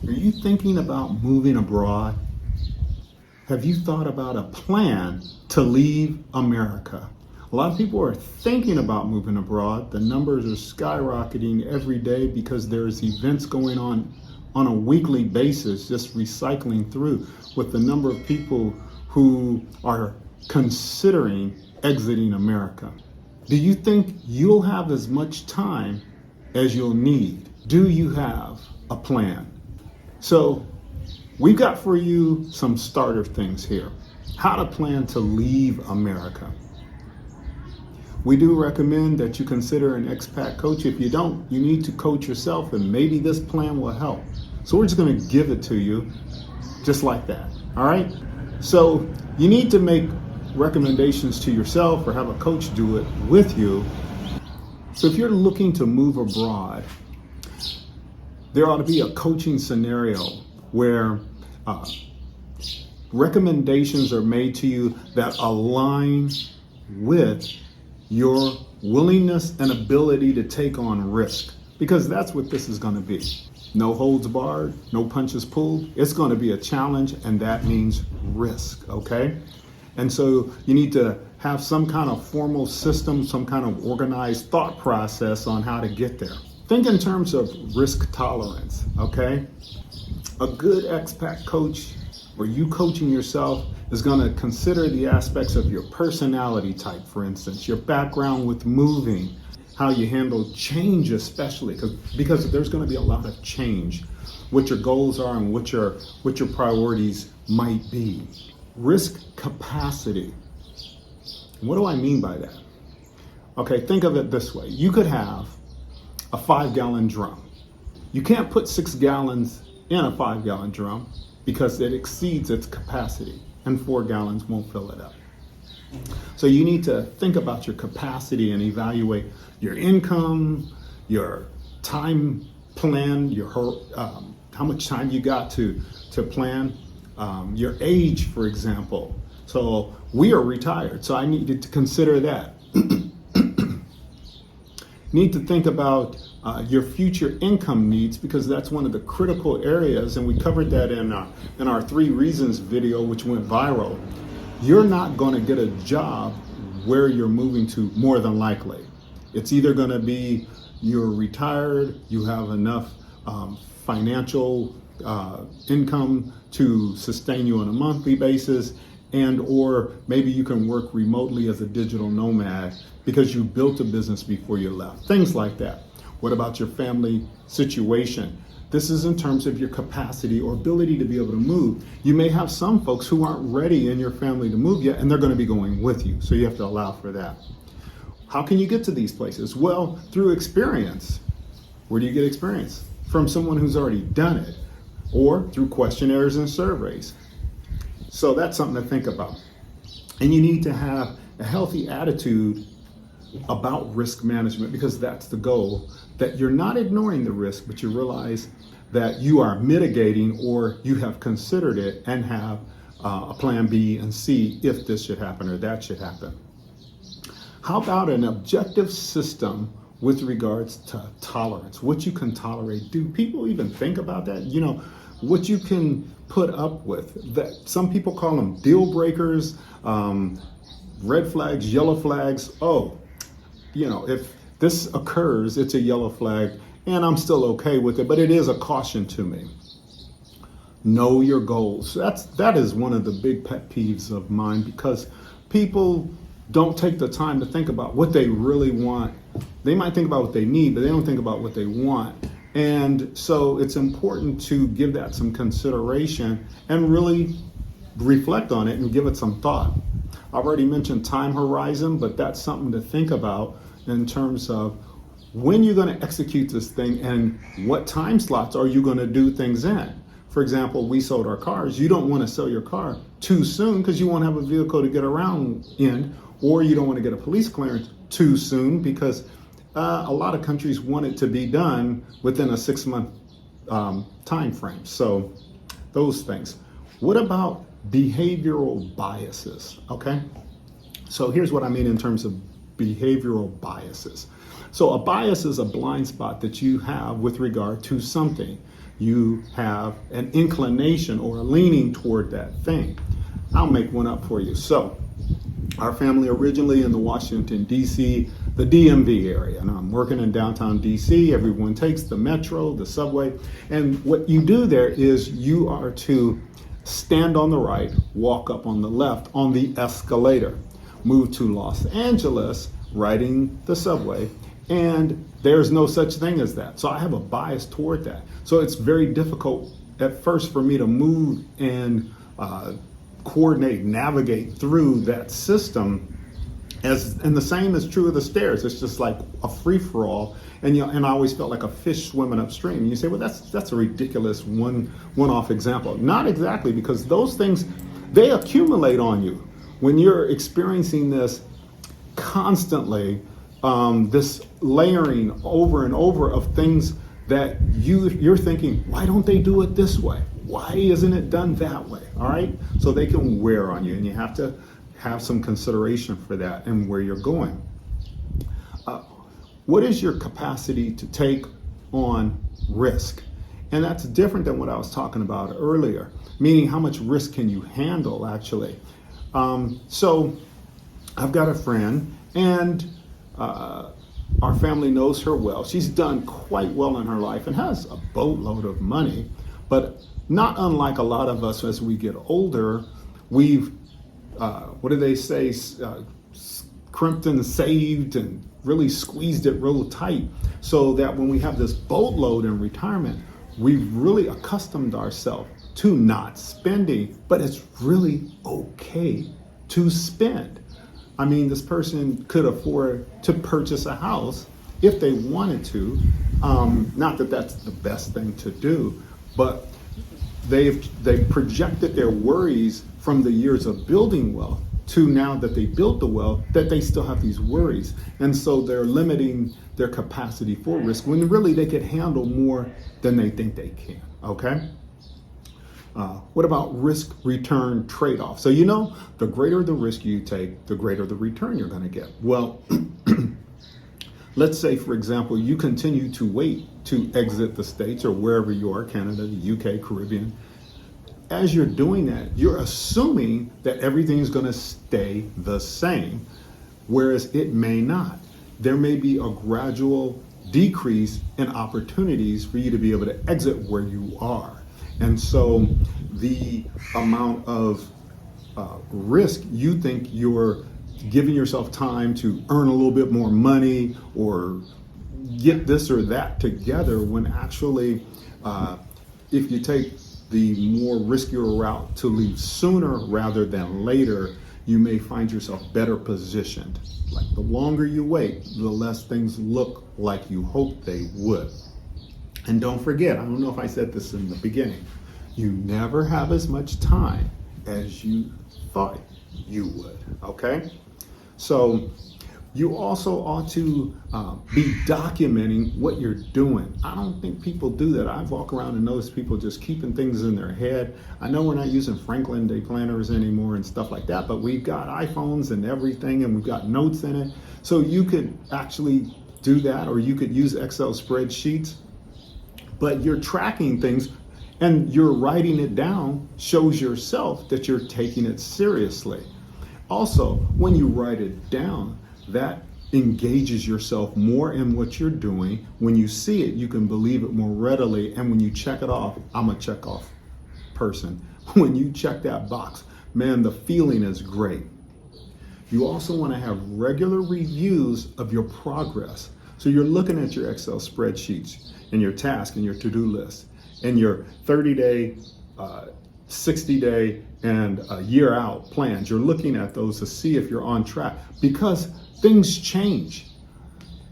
Are you thinking about moving abroad? Have you thought about a plan to leave America? A lot of people are thinking about moving abroad. The numbers are skyrocketing every day because there's events going on a weekly basis, just recycling through with the number of people who are considering exiting America. Do you think you'll have as much time as you'll need? Do you have a plan? So we've got for you some starter things here. How to plan to leave America. We do recommend that you consider an expat coach. If you don't, you need to coach yourself, and maybe this plan will help. So we're just going to give it to you just like that. All right. So you need to make recommendations to yourself or have a coach do it with you. So if you're looking to move abroad, there ought to be a coaching scenario where recommendations are made to you that align with your willingness and ability to take on risk, because that's what this is going to be. No holds barred, no punches pulled. It's going to be a challenge, and that means risk, okay? And so you need to have some kind of formal system, some kind of organized thought process on how to get there. Think in terms of risk tolerance, okay? A good expat coach, or you coaching yourself, is going to consider the aspects of your personality type, for instance, your background with moving, how you handle change, especially because there's going to be a lot of change, what your goals are and what your priorities might be. Risk capacity. What do I mean by that? Okay, think of it this way. You could have a 5-gallon drum. You can't put 6 gallons in a 5-gallon drum because it exceeds its capacity, and 4 gallons won't fill it up. So you need to think about your capacity and evaluate your income, your time plan, how much time you got to plan, your age, for example. So we are retired, so I needed to consider that. Need to think about your future income needs, because that's one of the critical areas, and we covered that in our 3 reasons video, which went viral. You're not going to get a job where you're moving to, more than likely. It's either going to be you're retired, you have enough financial income to sustain you on a monthly basis, and or maybe you can work remotely as a digital nomad because you built a business before you left. Things like that. What about your family situation? This is in terms of your capacity or ability to be able to move. You may have some folks who aren't ready in your family to move yet, and they're going to be going with you. So you have to allow for that. How can you get to these places? Well, through experience. Where do you get experience? From someone who's already done it, or through questionnaires and surveys. So that's something to think about. And you need to have a healthy attitude about risk management, because that's the goal, that you're not ignoring the risk, but you realize that you are mitigating, or you have considered it and have a plan B and C if this should happen or that should happen. How about an objective system with regards to tolerance, what you can tolerate? Do people even think about that? You know, what you can put up with. That some people call them deal breakers, red flags, yellow flags. Oh, you know, if this occurs, it's a yellow flag, and I'm still okay with it, but it is a caution to me. Know your goals. That is one of the big pet peeves of mine, because people don't take the time to think about what they really want. They might think about what they need, but they don't think about what they want. And so it's important to give that some consideration and really reflect on it and give it some thought. I've already mentioned time horizon, but that's something to think about in terms of when you're going to execute this thing and what time slots are you going to do things in. For example, we sold our cars. You don't want to sell your car too soon because you won't have a vehicle to get around in, or you don't want to get a police clearance too soon because a lot of countries want it to be done within a 6-month time frame. So those things. What about behavioral biases? Okay. So here's what I mean in terms of behavioral biases. So a bias is a blind spot that you have with regard to something. you have an inclination or a leaning toward that thing. I'll make one up for you. So, our family originally in the Washington, D.C., the DMV area, and I'm working in downtown D.C. Everyone takes the metro, the subway, and what you do there is you are to stand on the right, walk up on the left on the escalator, move to Los Angeles, riding the subway, and there's no such thing as that. So I have a bias toward that. So it's very difficult at first for me to move and coordinate, navigate through that system. And the same is true of the stairs. It's just like a free for all, and I always felt like a fish swimming upstream. And you say, well, that's a ridiculous one-off example. Not exactly, because those things, they accumulate on you when you're experiencing this constantly. This layering over and over of things that you're thinking, why don't they do it this way? Why isn't it done that way? All right, so they can wear on you, and you have to have some consideration for that and where you're going. What is your capacity to take on risk? And that's different than what I was talking about earlier, meaning how much risk can you handle actually. So I've got a friend, and our family knows her well. She's done quite well in her life and has a boatload of money, but not unlike a lot of us as we get older, we've what do they say, crimped and saved and really squeezed it real tight, so that when we have this boatload in retirement, we've really accustomed ourselves to not spending, but it's really okay to spend. I mean, this person could afford to purchase a house if they wanted to. Not that that's the best thing to do, but they've projected their worries from the years of building wealth to now that they built the wealth, that they still have these worries. And so they're limiting their capacity for risk when really they could handle more than they think they can, okay? What about risk return trade-off? So the greater the risk you take, the greater the return you're gonna get. Well, let's say, for example, you continue to wait to exit the States or wherever you are, Canada, the UK, Caribbean. As you're doing that, you're assuming that everything's gonna stay the same, whereas it may not. There may be a gradual decrease in opportunities for you to be able to exit where you are. And so the amount of risk, you think you're giving yourself time to earn a little bit more money or get this or that together, when actually if you take the more riskier route to leave sooner rather than later, you may find yourself better positioned. Like the longer you wait, the less things look like you hoped they would. And don't forget, I don't know if I said this in the beginning, you never have as much time as you thought you would, okay? So you also ought to be documenting what you're doing. I don't think people do that. I walk around and notice people just keeping things in their head. I know we're not using Franklin Day planners anymore and stuff like that, but we've got iPhones and everything, and we've got notes in it. So you could actually do that, or you could use Excel spreadsheets, but you're tracking things and you're writing it down, shows yourself that you're taking it seriously. Also, when you write it down, that engages yourself more in what you're doing. When you see it, you can believe it more readily. And when you check it off, I'm a check off person. When you check that box, man, the feeling is great. You also want to have regular reviews of your progress. So you're looking at your Excel spreadsheets and your task and your to-do list and your 30-day, 60-day, and a year out plans. You're looking at those to see if you're on track, because things change.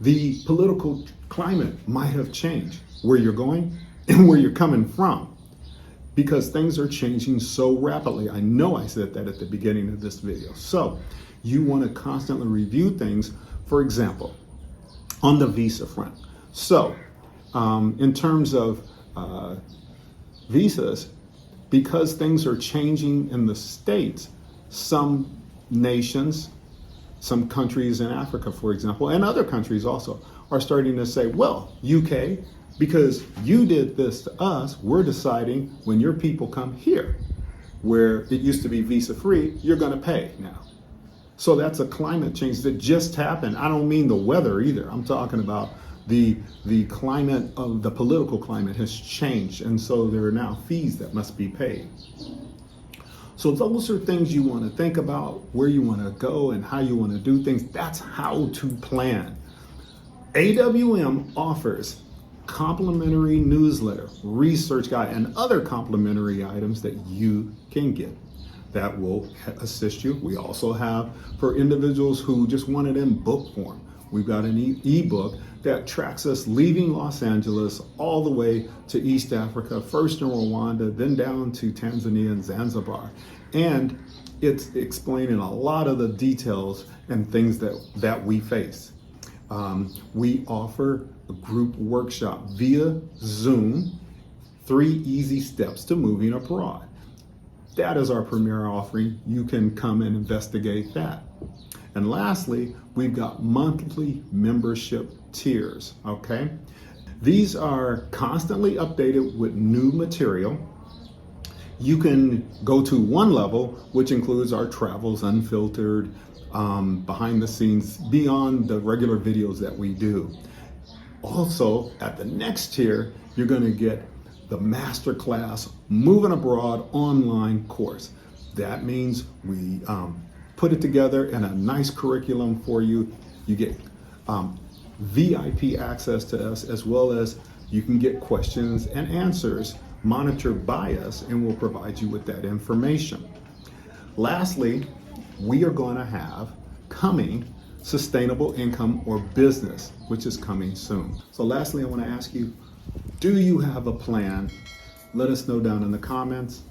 The political climate might have changed, where you're going and where you're coming from, because things are changing so rapidly. I know I said that at the beginning of this video. So you want to constantly review things. For example, on the visa front. So in terms of visas, because things are changing in the States, some nations, some countries in Africa, for example, and other countries also, are starting to say, well, UK, Because you did this to us, we're deciding when your people come here, where it used to be visa free, you're going to pay now. So that's a climate change that just happened. I don't mean the weather either. I'm talking about the climate of the political climate has changed. And so there are now fees that must be paid. So those are things you want to think about, where you want to go and how you want to do things. That's how to plan. AWM offers complimentary newsletter, research guide, and other complimentary items that you can get that will assist you. We also have for individuals who just want it in book form. We've got an ebook that tracks us leaving Los Angeles all the way to East Africa, first in Rwanda, then down to Tanzania and Zanzibar. And it's explaining a lot of the details and things that we face. We offer a group workshop via Zoom, 3 easy steps to moving abroad. That is our premier offering. You can come and investigate that. And lastly, we've got monthly membership tiers, okay? These are constantly updated with new material. You can go to one level, which includes our travels unfiltered, behind the scenes, beyond the regular videos that we do. Also, at the next tier, you're going to get the masterclass Moving Abroad online course. That means we put it together in a nice curriculum for you. You get VIP access to us, as well as you can get questions and answers monitored by us, and we'll provide you with that information. Lastly, we are going to have coming sustainable income or business, which is coming soon. So lastly, I want to ask you, do you have a plan? Let us know down in the comments.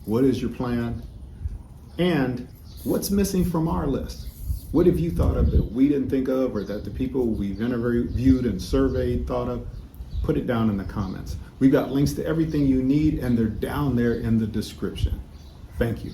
What is your plan? And what's missing from our list? What have you thought of that we didn't think of, or that the people we've interviewed and surveyed thought of? Put it down in the comments. We've got links to everything you need, and they're down there in the description. Thank you.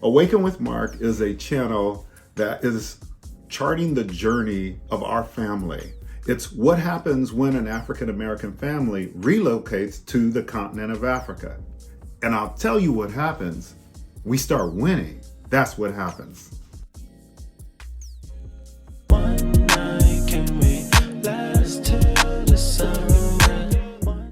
Awaken with Mark is a channel that is charting the journey of our family. It's what happens when an African American family relocates to the continent of Africa. And I'll tell you what happens. We start winning. That's what happens.